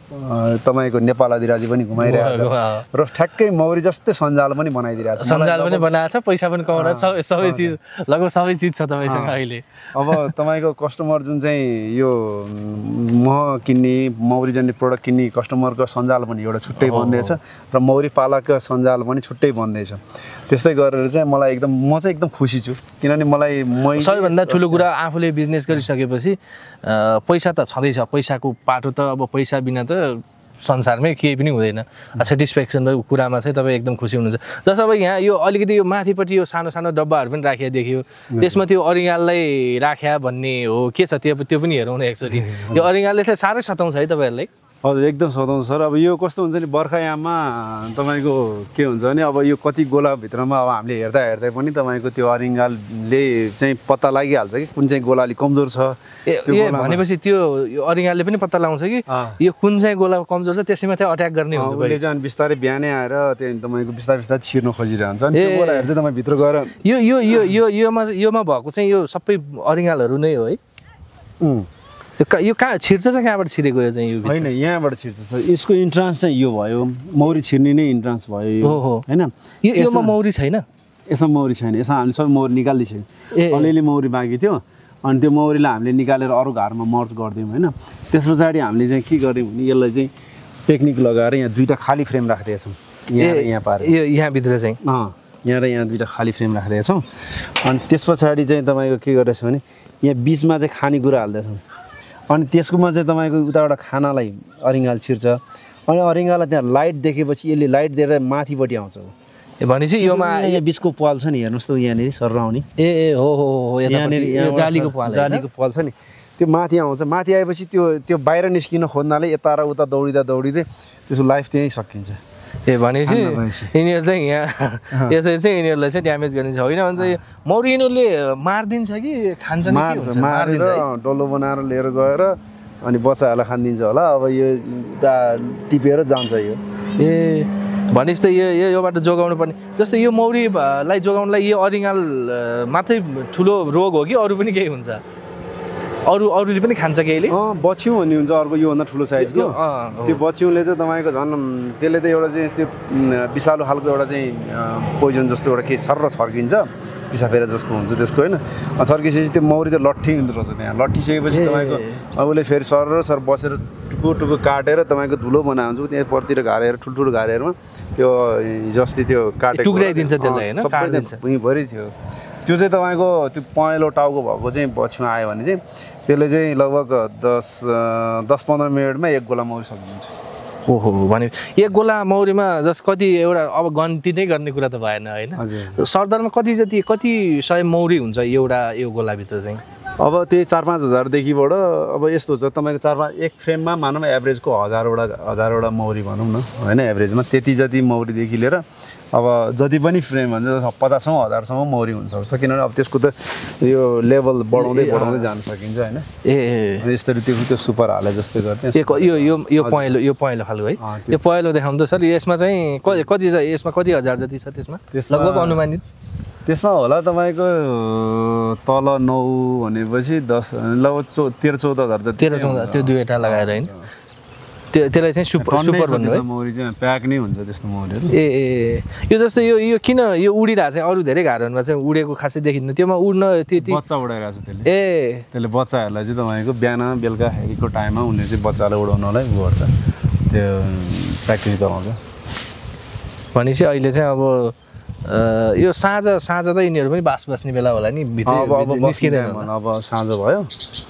तपाईँको नेपाल अधिराजी पनि घुमाइरहेको छ र ठ्याक्कै मौरी जस्तै सञ्जाल पनि बनाइदिरहेको छ, सञ्जाल पनि बनाएको छ, पैसा पनि कमाउँदा सबै चिज लगभग सबै चिज छ तपाईँसँग अहिले। अब तपाईँको कस्टमर जुन चाहिँ यो मह किन्ने मौरी जन्ने प्रडक्ट किन्ने कस्टमरको सञ्जाल पनि एउटा छुट्टै बन्दैछ र मौरी पालकको सञ्जाल पनि छुट्टै बन्दैछ। त्यस्तै गरेर चाहिँ मलाई एकदम म चाहिँ एकदम खुसी छु, किनभने मलाई सबैभन्दा ठुलो कुरा आफूले बिजनेस गरिसकेपछि पैसा त छँदैछ, पैसाको पाटो त अब पैसा बिना त संसारमै केही पनि हुँदैन। सेटिस्फ्याक्सनको कुरामा चाहिँ तपाईँ एकदम खुसी हुनुहुन्छ। जस्तो अब यहाँ यो अलिकति यो माथिपट्टि यो सानो सानो डब्बाहरू पनि राखेको देखियो, त्यसमा त्यो अरिङ्गाललाई राख्या भन्ने हो के छ त्यो पनि हेरौँ न एकचोटि। यो अरिङ्गालले चाहिँ साह्रै सताउँछ है तपाईँहरूलाई? हजुर एकदम सताउँछ सर। अब यो कस्तो हुन्छ नि बर्खायाममा तपाईँको के हुन्छ भने अब यो कति गोलाभित्रमा अब हामीले हेर्दा हेर्दै पनि तपाईँको त्यो अरिङ्गालले चाहिँ पत्ता लागिहाल्छ कि कुन चाहिँ गोला अलिक कमजोर छ। भनेपछि त्यो अरिङ्गालले पनि पत्ता लगाउँछ कि यो कुन चाहिँ गोला कमजोर छ, त्यसैमा चाहिँ अट्याक गर्ने हुन्छ। उसले चाहिँ बिस्तारै बिहानै आएर त्यो तपाईँको बिस्तारै बिस्तारै छिर्नु खोजिरहन्छ अनि त्यो गोलाहरू चाहिँ तपाईँ भित्र गएर योमा भएको चाहिँ यो सबै अरिङ्गालहरू नै हो है? यो कहाँ छिर्छ चाहिँ, कहाँबाट छिरेको यो चाहिँ? यो होइन यहाँबाट छिर्छ सर, यसको इन्ट्रान्स चाहिँ यो भयो, मौरी छिर्ने नै इन्ट्रान्स भयो होइन। योमा मौरी छैन? यसमा मौरी छैन, यसमा हामीले सबै मौरी निकालिदिन्छौँ। अलिअलि मौरी बाँकी थियो अनि त्यो मौरीलाई हामीले निकालेर अरू घरमा मर्ज गरिदियौँ होइन। त्यस पछाडि हामीले चाहिँ के गर्यौँ भने यसलाई चाहिँ टेक्निक लगाएर यहाँ दुईवटा खाली फ्रेम राखिदिएका छौँ, यहाँ पारेर यो यहाँभित्र चाहिँ यहाँ र यहाँ दुईवटा खाली फ्रेम राखिदिएका छौँ। अनि त्यस पछाडि चाहिँ तपाईँको के गरेछ भने यहाँ बिचमा चाहिँ खानेकुरा हाल्दैछौँ अनि त्यसकोमा चाहिँ तपाईँको उताबाट खानालाई अरिङ्गाल छिर्छ अनि अरिङ्गाललाई त्यहाँ लाइट देखेपछि यसले लाइट दिएर माथिपट्टि आउँछ। भनेपछि योमा यहाँ बिचको पाल छ नि हेर्नुहोस् त यहाँनिर सर आउने हो यहाँनिर जालीको पाल छ नि त्यो माथि आउँछ। माथि आएपछि त्यो बाहिर निस्किन खोज्नाले यता र उता दौडिँदै त्यसको लाइफ त्यहीँ सकिन्छ। भनेपछि यिनीहरू चाहिँ यहाँ यसरी चाहिँ यिनीहरूलाई चाहिँ ड्यामेज गर्ने छ होइन भने चाहिँ मौरी यिनीहरूले मारिदिन्छ कि खान्छ? मारेर डल्लो बनाएर लिएर गएर अनि बच्चाहरूलाई खानिदिन्छ होला। अब यो उता टिपेर जान्छ यो। भनेपछि त योबाट जोगाउनु पर्ने। जस्तै यो मौरीलाई जोगाउनलाई यो अरिङ्गाल मात्रै ठुलो रोग हो कि अरू पनि केही हुन्छ? अरूले पनि खान्छ केहीले? बच्यौँ भन्ने हुन्छ अर्को योभन्दा ठुलो साइजको। त्यो बच्यौँले चाहिँ तपाईँको झन् त्यसले त एउटा चाहिँ त्यो विषालु खालको एउटा चाहिँ पोइजन जस्तो एउटा केही सर्र छर्किन्छ पिसा फेरा जस्तो हुन्छ त्यसको होइन छर्किसकेपछि त्यो मौरी त लट्ठी हुँदो रहेछ त्यहाँ लट्ठिसकेपछि तपाईँको उसले फेरि सर बसेर टुकु काटेर तपाईँको धुलो बनाउँछु त्यहाँ परतिर घारेर ठुल्ठुलो घारेरमा त्यो हिजोअस्ति त्यो काटेको टुक्राइदिन्छ त्यसलाई होइन काटिदिन्छ भुइँभरि थियो त्यो चाहिँ तपाईँको त्यो पहेँलो टाउको भएको चाहिँ पछिमा आयो भने चाहिँ त्यसले चाहिँ लगभग 10-15 मिनटमा एक गोला मौरी सकिन्छ ओहो भने एक गोला मौरीमा जस कति एउटा अब गन्ती नै गर्ने कुरा त भएन होइन सरदरमा कति सय मौरी हुन्छ एउटा यो गोलाभित्र चाहिँ अब त्यही 4-5 हजारदेखिबाट अब यस्तो छ तपाईँको एक फ्रेममा मानौँ एभरेजको हजारवटा मौरी भनौँ न होइन एभरेजमा त्यति जति मौरीदेखि लिएर अब जति पनि फ्रेम भन्छ 50-1000सम्म मौरी हुन्छ किनभने अब त्यसको त यो लेभल बढाउँदै जान सकिन्छ होइन यसरी त्यो सुपर हाले जस्तै गर्ने यो पहेँलो खालको है यो पहेँलो देखाउनु त सर यसमा चाहिँ कति छ यसमा कति हजार जति छ त्यसमा लगभग अनुमानित त्यसमा होला तपाईँको तल 9 भनेपछि 10 लगभग 13-14 हजार जति 13-14 त्यो दुईवटा लगाएर होइन त्यसलाई चाहिँ सुपर भन्नु है मौरी चाहिँ प्याक नै हुन्छ त्यस्तो मौरीहरू यो जस्तो यो किन यो उडिरहेको चाहिँ अरू धेरै घरहरूमा चाहिँ उडेको खासै देखिन्न त्योमा उड्न त्यति बच्चा उडाइरहेको छ त्यसले बच्चाहरूलाई चाहिँ तपाईँको बिहान बेलुकाखेरिको टाइममा उनीहरूले चाहिँ बच्चालाई उडाउनलाई गर्छ त्यो प्र्याक्टिस गराउँछ भनेपछि अहिले चाहिँ अब यो साँझ त यिनीहरू पनि बास बस्ने बेला होला नि निस्किँदैन अब साँझ भयो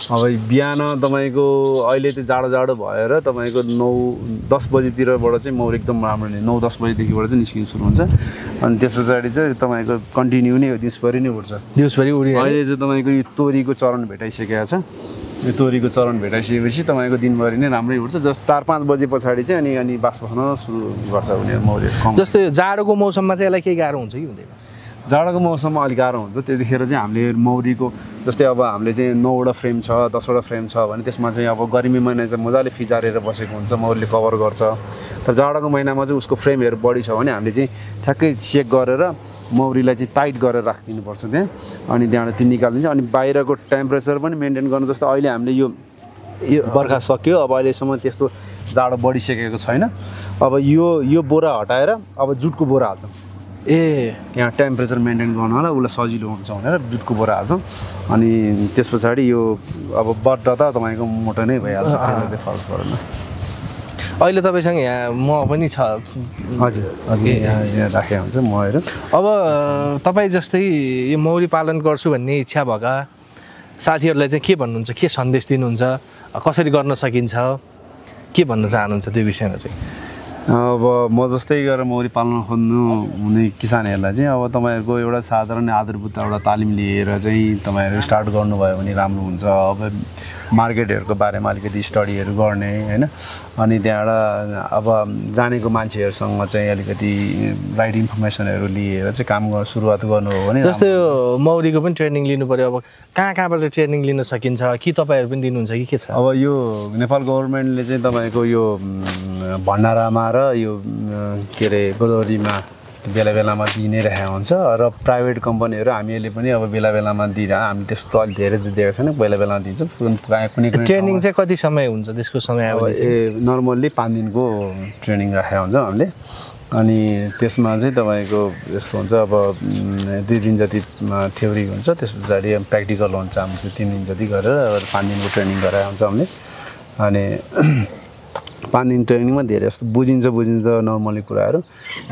अब बिहान तपाईँको अहिले त जाडो भएर तपाईँको 9-10 बजीतिरबाट चाहिँ मौरी एकदम राम्रो नै 9-10 बजीदेखिबाट चाहिँ निस्किनु सुरु हुन्छ अनि त्यस पछाडि चाहिँ तपाईँको कन्टिन्यू नै दिउँसभरि नै उड्छ दिउँसभरि अहिले चाहिँ तपाईँको यो तोरीको चरण भेटाइसकेको छ यो तोरीको चरण भेटाइसकेपछि तपाईँको दिनभरि नै राम्रै उठ्छ जस्ट 4-5 बजे पछाडि चाहिँ अनि बास बस्न सुरु गर्छ उनीहरू मौरीहरू जस्तो जाडोको मौसममा चाहिँ यसलाई केही गाह्रो हुन्छ कि हुँदैन जाडोको मौसममा अलिक गाह्रो हुन्छ त्यतिखेर चाहिँ हामीले मौरीको जस्तै अब हामीले चाहिँ 9वटा फ्रेम छ 10वटा फ्रेम छ भने त्यसमा चाहिँ अब गर्मी महिना चाहिँ मजाले फिजारेर बसेको हुन्छ मौरीले कभर गर्छ तर जाडोको महिनामा चाहिँ उसको फ्रेमहरू बढी छ भने हामीले चाहिँ ठ्याक्कै चेक गरेर मौरीलाई चाहिँ टाइट गरेर राखिदिनुपर्छ त्यहाँ अनि त्यहाँबाट त्यो निकालिदिन्छ अनि बाहिरको टेम्परेचर पनि मेन्टेन गर्नु जस्तो अहिले हामीले यो बर्खा सक्यो अब अहिलेसम्म त्यस्तो जाडो बढिसकेको छैन अब यो बोरा हटाएर अब जुटको बोरा हाल्छौँ यहाँ टेम्परेचर मेन्टेन गर्नलाई उसलाई सजिलो हुन्छ भनेर जुटको बोरा हाल्छौँ अनि त्यस पछाडि यो अब बट्टा त तपाईँको मोटो नै भइहाल्छ फरक परेन अहिले तपाईँसँग यहाँ म पनि छ हजुर यहाँ राखेको हुन्छ महरू अब तपाईँ जस्तै यो मौरी पालन गर्छु भन्ने इच्छा भएका साथीहरूलाई चाहिँ के भन्नुहुन्छ के सन्देश दिनुहुन्छ कसरी गर्न सकिन्छ के भन्न चाहनुहुन्छ त्यो विषयमा चाहिँ अब म जस्तै गरेर मौरी पालन खोज्नु हुने किसानहरूलाई चाहिँ अब तपाईँहरूको एउटा साधारण आधारभूत एउटा तालिम लिएर चाहिँ तपाईँहरू स्टार्ट गर्नुभयो भने राम्रो हुन्छ अब मार्केटहरूको बारेमा अलिकति स्टडीहरू गर्ने होइन अनि त्यहाँबाट अब जानेको मान्छेहरूसँग चाहिँ अलिकति राइट इन्फर्मेसनहरू लिएर चाहिँ काम सुरुवात गर्नु हो भने जस्तै मौरीको पनि ट्रेनिङ लिनु पऱ्यो अब कहाँबाट ट्रेनिङ लिन सकिन्छ कि तपाईँहरू पनि दिनुहुन्छ कि के छ अब यो नेपाल गभर्मेन्टले चाहिँ तपाईँको यो भण्डारामा र यो के अरे गोदावरीमा बेला दिइ नै रहेको हुन्छ र प्राइभेट कम्पनीहरू हामीहरूले पनि अब बेला दिइरह हामी त्यस्तो अलि धेरै दिएको छैन बेला दिन्छौँ कुनै ट्रेनिङ चाहिँ कति समय हुन्छ त्यसको समय अब नर्मल्ली 5 दिनको ट्रेनिङ राखेको हुन्छ हामीले अनि त्यसमा चाहिँ तपाईँको यस्तो हुन्छ अब 2 दिन जति थ्योरी हुन्छ त्यस पछाडि प्र्याक्टिकल हुन्छ हामी चाहिँ 3 दिन जति गरेर 5 दिनको ट्रेनिङ गराएको हुन्छ हामीले अनि 5 दिन ट्रेनिङमा धेरै जस्तो बुझिन्छ नर्मली कुराहरू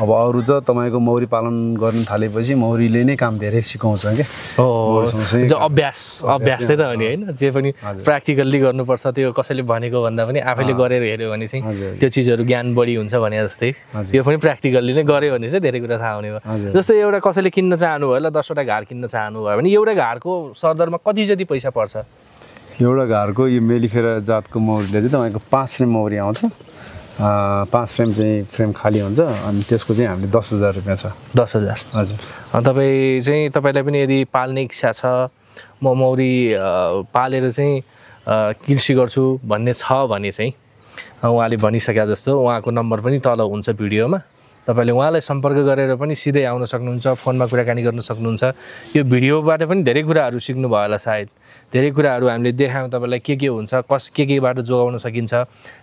अब अरू त तपाईँको मौरी पालन गर्न थालेपछि मौरीले नै काम धेरै सिकाउँछ क्या अभ्यास चाहिँ त हो नि होइन जे पनि प्र्याक्टिकल्ली गर्नुपर्छ त्यो कसैले भनेको भन्दा पनि आफैले गरेर हेऱ्यो भने चाहिँ त्यो चिजहरू ज्ञान बढी हुन्छ भने जस्तै यो पनि प्र्याक्टिकल्ली नै गऱ्यो भने चाहिँ धेरै कुरा थाहा हुने भयो जस्तै एउटा कसैले किन्न चाहनु भयो 10वटा घार किन्न चाहनु भयो भने एउटा घारको सरदरमा कति जति पैसा पर्छ एउटा घरको यो मेलिफेरा जातको मौरीले चाहिँ तपाईँको 5 फ्रेम मौरी आउँछ 5 फ्रेम चाहिँ फ्रेम खाली हुन्छ अनि त्यसको चाहिँ हामीले 10,000 रुपियाँ छ 10,000 हजुर तपाईँलाई पनि यदि पाल्ने इच्छा छ म मौरी पालेर चाहिँ कृषि गर्छु भन्ने छ भने चाहिँ उहाँले भनिसके जस्तो उहाँको नम्बर पनि तल हुन्छ भिडियोमा तपाईँले उहाँलाई सम्पर्क गरेर पनि सिधै आउन सक्नुहुन्छ फोनमा कुराकानी गर्न सक्नुहुन्छ यो भिडियोबाट पनि धेरै कुराहरू सिक्नुभयो होला सायद धेरै कुराहरू हामीले देखायौँ तपाईँलाई के हुन्छ केबाट जोगाउन सकिन्छ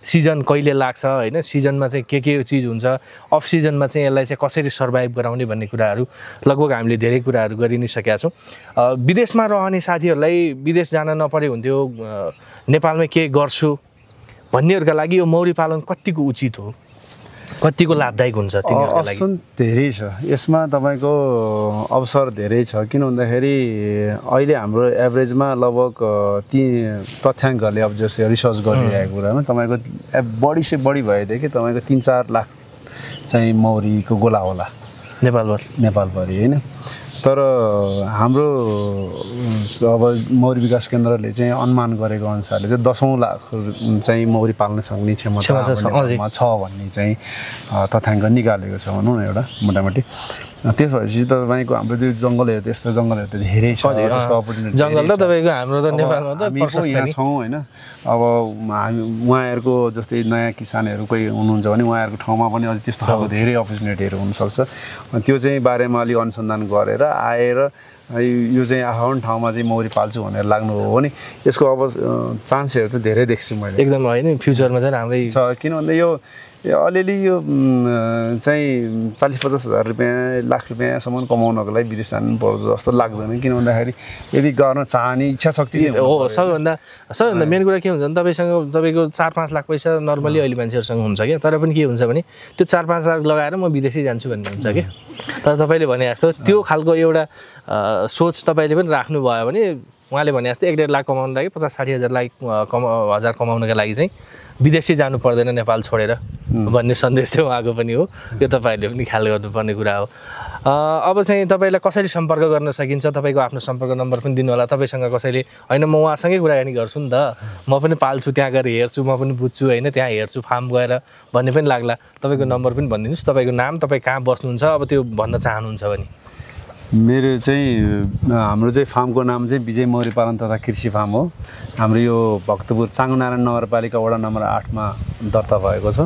सिजन कहिले लाग्छ होइन सिजनमा चाहिँ के चिज हुन्छ अफ सिजनमा चाहिँ यसलाई चाहिँ कसरी सर्भाइभ गराउने भन्ने कुराहरू लगभग हामीले धेरै कुराहरू गरि नै सकेका छौँ विदेशमा रहने साथीहरूलाई विदेश जान नपरे हुन्थ्यो नेपालमै के गर्छु भन्नेहरूका लागि यो मौरी पालन कतिको उचित हो कतिको लाभदायक हुन्छ तिनीहरूका लागि अप्सन धेरै छ यसमा तपाईँको अवसर धेरै छ किन भन्दाखेरि अहिले हाम्रो एभरेजमा लगभग ती तथ्याङ्कहरूले अब जस्तै रिसर्च गरिरहेको कुरामा तपाईँको बढी से बढी भएदेखि तपाईँको 3-4 लाख चाहिँ मौरीको गोला होला नेपालभरि होइन तर हाम्रो अब मौरी विकास केन्द्रले चाहिँ अनुमान गरेको अनुसारले चाहिँ 10औं लाख चाहिँ मौरी पाल्न सक्ने क्षमता छ भन्ने चाहिँ तथ्याङ्क निकालेको छ भनौँ न एउटा मोटामोटी त्यस भएपछि तपाईँको हाम्रो त्यो जङ्गलहरू त्यस्तो जङ्गलहरू त धेरै छ जङ्गल त तपाईँको हाम्रो त नेपालमा त यहाँ छौँ होइन अब हामी उहाँहरूको जस्तै नयाँ किसानहरू कोही हुनुहुन्छ भने उहाँहरूको ठाउँमा पनि अझै त्यस्तो खालको धेरै अपर्च्युनिटीहरू हुनसक्छ त्यो चाहिँ बारेमा अलिक अनुसन्धान गरेर आएर यो चाहिँ आफ्नो ठाउँमा चाहिँ मौरी पाल्छु भनेर लाग्नु हो भने यसको अब चान्सहरू चाहिँ धेरै देख्छु मैले एकदम होइन फ्युचरमा चाहिँ राम्रै छ किन भन्दा यो अलिअलि यो चाहिँ 40-50 हजार रुपियाँ लाख रुपियाँसम्म कमाउनको लागि विदेश जानु पर्छ जस्तो लाग्दैन किन भन्दाखेरि यदि गर्न चाहने इच्छा शक्ति हो सबैभन्दा मेन कुरा के हुन्छ भने तपाईँको 4-5 लाख पैसा नर्मली अहिले मान्छेहरूसँग हुन्छ क्या तर पनि के हुन्छ भने त्यो 4-5 लाख लगाएर म विदेशै जान्छु भन्ने हुन्छ कि तर तपाईँले भने जस्तो त्यो खालको एउटा सोच तपाईँले पनि राख्नुभयो भने उहाँले भने जस्तो 1-1.5 लाख कमाउनु लागि 50-60 हजार कमाउनका लागि चाहिँ विदेशै जानु पर्दैन नेपाल छोडेर भन्ने सन्देश चाहिँ उहाँको पनि हो यो तपाईँहरूले पनि ख्याल गर्नुपर्ने कुरा हो अब चाहिँ तपाईँलाई कसरी सम्पर्क गर्न सकिन्छ तपाईँको आफ्नो सम्पर्क नम्बर पनि दिनु होला तपाईँसँग कसैले होइन म उहाँसँगै कुराकानी गर्छु नि त म पनि पाल्छु त्यहाँ गएर हेर्छु म पनि बुझ्छु होइन त्यहाँ हेर्छु फार्म गएर भन्ने पनि लाग्ला तपाईँको नम्बर पनि भनिदिनुहोस् तपाईँको नाम तपाईँ कहाँ बस्नुहुन्छ अब त्यो भन्न चाहनुहुन्छ भने मेरो चाहिँ हाम्रो चाहिँ फार्मको नाम चाहिँ विजय मौरी पालन तथा कृषि फार्म हो हाम्रो यो भक्तपुर चाङनारायण नगरपालिका वडा नम्बर 8मा दर्ता भएको छ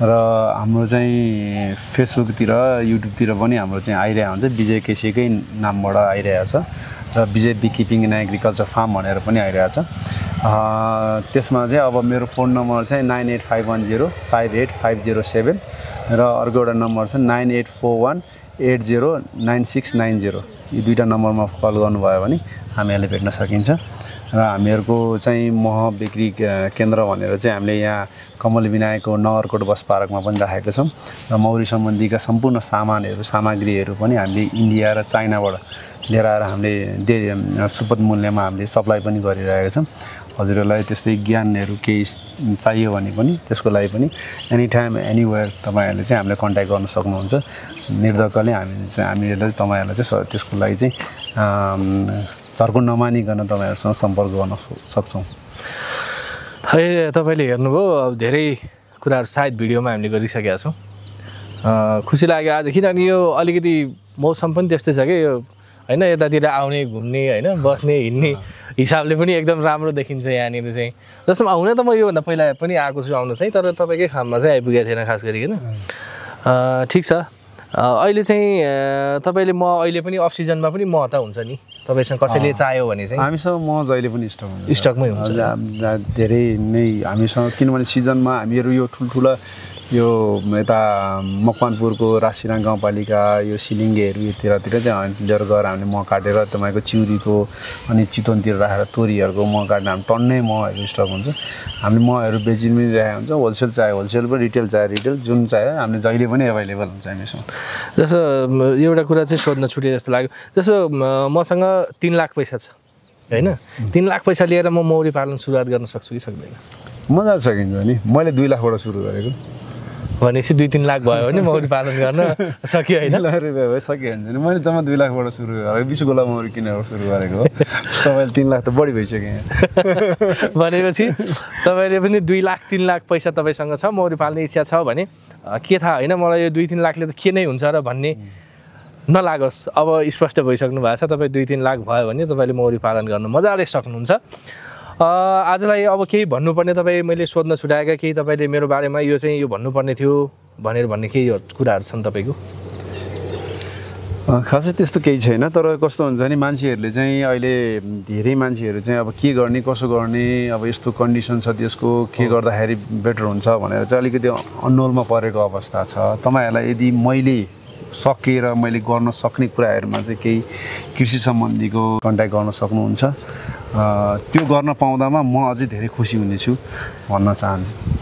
र हाम्रो चाहिँ फेसबुकतिर युट्युबतिर पनि हाम्रो चाहिँ आइरहेको हुन्छ विजय केसीकै नामबाट आइरहेको छ र Vijay bee keeping and agriculture farm भनेर पनि आइरहेको छ त्यसमा चाहिँ अब मेरो फोन नम्बर चाहिँ 9851058507 र अर्को एउटा नम्बर छ 9841809690 यो दुईवटा नम्बरमा कल गर्नुभयो भने हामीहरूले भेट्न सकिन्छ र हामीहरूको चाहिँ मह बिक्री केन्द्र भनेर चाहिँ हामीले यहाँ कमल विनायकको नगरकोट बस पार्कमा पनि राखेको छौँ र मौरी सम्बन्धीका सम्पूर्ण सामग्रीहरू पनि हामीले इन्डिया र चाइनाबाट लिएर आएर हामीले सुपथ मूल्यमा हामीले सप्लाई पनि गरिरहेका छौँ हजुरहरूलाई त्यस्तै ज्ञानहरू केही चाहियो भने पनि त्यसको लागि पनि एनी टाइम एनीवेयर तपाईँहरूले चाहिँ हामीलाई कन्ट्याक्ट गर्न सक्नुहुन्छ निर्धक्कले हामीहरूले तपाईँहरूलाई चाहिँ त्यसको लागि चाहिँ झर्को नमानिकन तपाईँहरूसँग सम्पर्क गर्न सक्छौँ तपाईँले हेर्नुभयो अब धेरै कुराहरू सायद भिडियोमा हामीले गरिसकेका छौँ खुसी लाग्यो आज किनभने यो अलिकति मौसम पनि त्यस्तै छ कि यो होइन यतातिर आउने घुम्ने होइन बस्ने हिँड्ने हिसाबले पनि एकदम राम्रो देखिन्छ यहाँनिर चाहिँ जस्तो आउन त म योभन्दा पहिला पनि आएको छु आउनु चाहिँ तर तपाईँकै फार्ममा चाहिँ आइपुगेको थिएन खास गरिकन ठिक छ अहिले चाहिँ तपाईँले म अहिले पनि अफ सिजनमा पनि म त हुन्छ नि तपाईँसँग कसैले चाह्यो भने चाहिँ हामीसँग म जहिले पनि स्टकमै हुन्छ धेरै नै हामीसँग किनभने सिजनमा हामीहरू यो ठुल्ठुला यो यता मकवानपुरको राशिराङ गाउँपालिका यो सिलिङ्गेहरू यतातिर चाहिँ लिएर गएर हामीले मह काटेर तपाईँको चिउरीको अनि चितवनतिर राखेर तोरीहरूको मह काट्न हामी टन्नै महहरू स्टक हुन्छ हामीले महहरू बेचि पनि राखेको हुन्छ होलसेल चाहे होलसेल पनि रिटेल चाहे रिटेल जुन चाहे हामीले जहिले पनि एभाइलेबल हुन्छ हामीसँग जस्तो एउटा कुरा चाहिँ सोध्न छुटे जस्तो लाग्यो जस्तो मसँग 3 लाख पैसा छ होइन 3 लाख पैसा लिएर म मौरी पालन सुरुवात गर्न सक्छु कि सक्दैन मजा सकिन्छ नि मैले 2 लाखबाट सुरु गरेको भनेपछि 2-3 लाख भयो भने मौरी पालन गर्न सकियो होइन रुपियाँ भयो सकियो भने मैले जम्मा 2 लाखबाट सुरु गरेको 20 गोला मौरी किनेर सुरु गरेको हो तपाईँले 3 लाख त बढी भइसक्यो भनेपछि तपाईँले पनि 2 लाख 3 लाख पैसा तपाईँसँग छ मौरी पाल्ने इच्छा छ भने के थाहा होइन मलाई यो 2-3 लाखले त के नै हुन्छ र भन्ने नलागोस् अब स्पष्ट भइसक्नु भएको छ तपाईँ 2-3 लाख भयो भने तपाईँले मौरी पालन गर्न मजाले सक्नुहुन्छ आजलाई अब केही भन्नुपर्ने तपाईँ मैले सोध्न छुटाएका केही तपाईँले मेरो बारेमा यो चाहिँ यो भन्नुपर्ने थियो भन्ने केही कुराहरू छन् तपाईँको खासै त्यस्तो केही छैन, तर कस्तो हुन्छ नि मान्छेहरूले चाहिँ अहिले धेरै मान्छेहरू चाहिँ अब के गर्ने कसो गर्ने, अब यस्तो कन्डिसन छ त्यसको के गर्दाखेरि बेटर हुन्छ भनेर चाहिँ अलिकति अन्नोलमा परेको अवस्था छ। तपाईँहरूलाई यदि मैले सकेर मैले गर्न सक्ने कुराहरूमा चाहिँ केही कृषि सम्बन्धीको कन्ट्याक्ट गर्न सक्नुहुन्छ, त्यो गर्न पाउँदामा म अझै धेरै खुसी हुनेछु भन्न चाहन्छु।